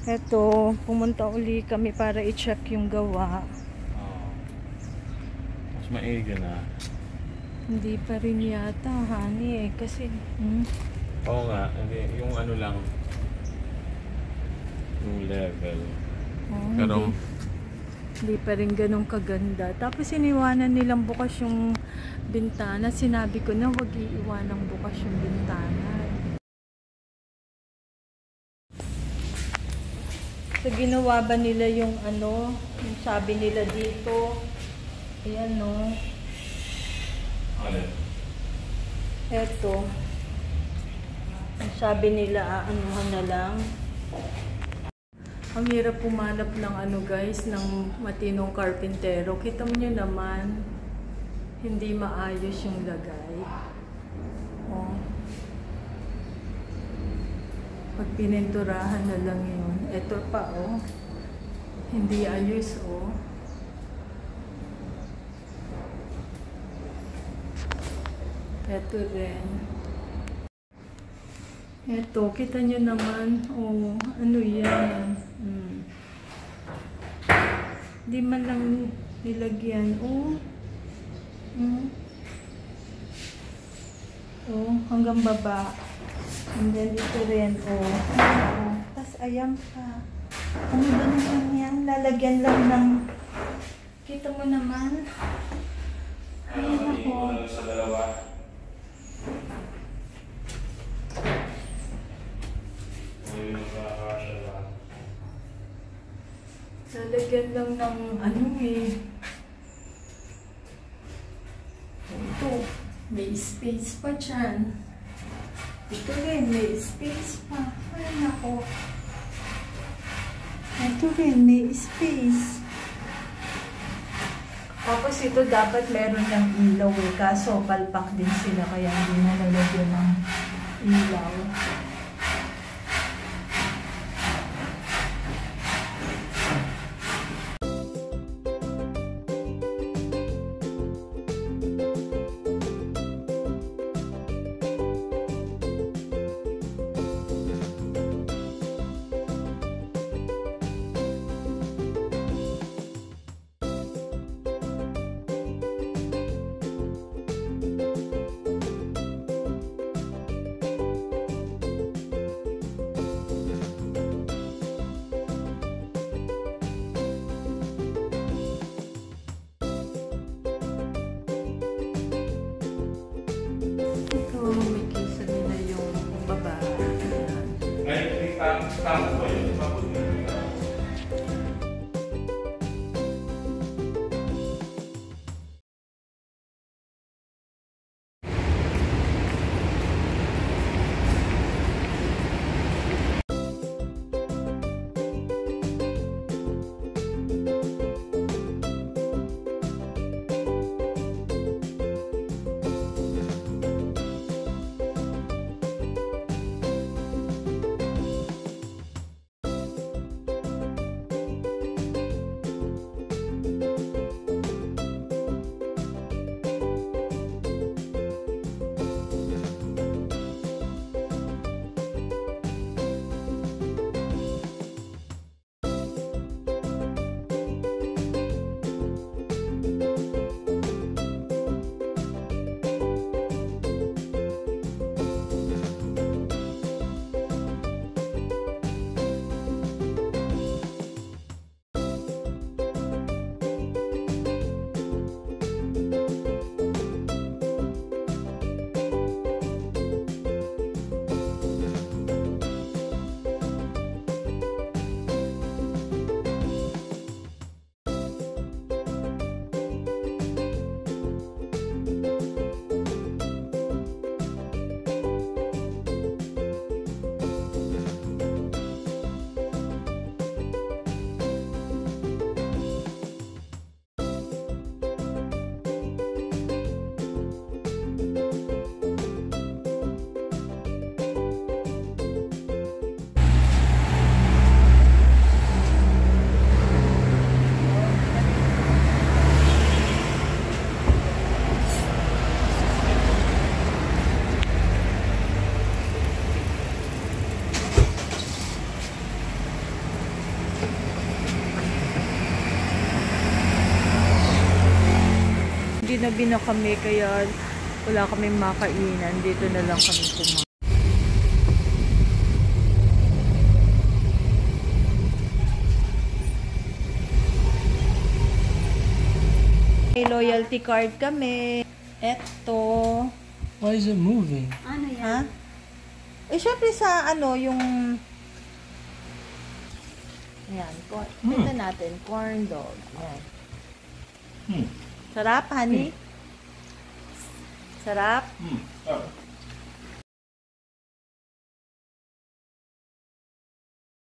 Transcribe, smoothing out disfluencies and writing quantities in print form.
Eto, pumunta uli kami para i-check yung gawa. Mas maiga na. Hindi pa rin yata, honey kasi... Oo nga, hindi, yung ano lang, yung level. Pero... Hindi pa rin ganun kaganda. Tapos iniwanan nilang bukas yung bintana. Sinabi ko na wag iiwanang bukas yung bintana. So, ginawa ba nila yung ano, yung sabi nila dito? Ayan, no? Eto. Yung sabi nila, aanuhan na lang. Ang hirap pumanap ng ano guys, ng matinong karpintero. Kita mo nyo naman, hindi maayos yung lagay. Oh. Pag pininturahan na lang yun. Ito pa, oh. Hindi ayos, oh. Ito rin. Ito, kita nyo naman, oh, ano yan? Di man lang nilagyan, oh. Oh, hanggang baba. And then ito rin, oh. Tapos ayan pa. Ano ba naman yan? Lalagyan lang ng... Kita mo naman. Ayan ako. Sa dalawa. Lalagyan lang ng ano eh. Ito, may space pa dyan. Ito rin, may space pa. Ay, nako. Ito rin, may space. Tapos ito dapat meron ng ilaw eh. Kaso palpak din sila kaya hindi na lalagyan ng ilaw. May kisa nila yung baba. Ay, tama ba yun? Ginabi na kami kaya wala kaming makainan. Dito na lang kami kumain. May loyalty card kami. Eto. Why is it moving? Ano yan? Ha? Eh, syempre sa ano, yung... Ayan, ito natin, corn dog. Ayan. Sarap, honey? Sarap? Hmm.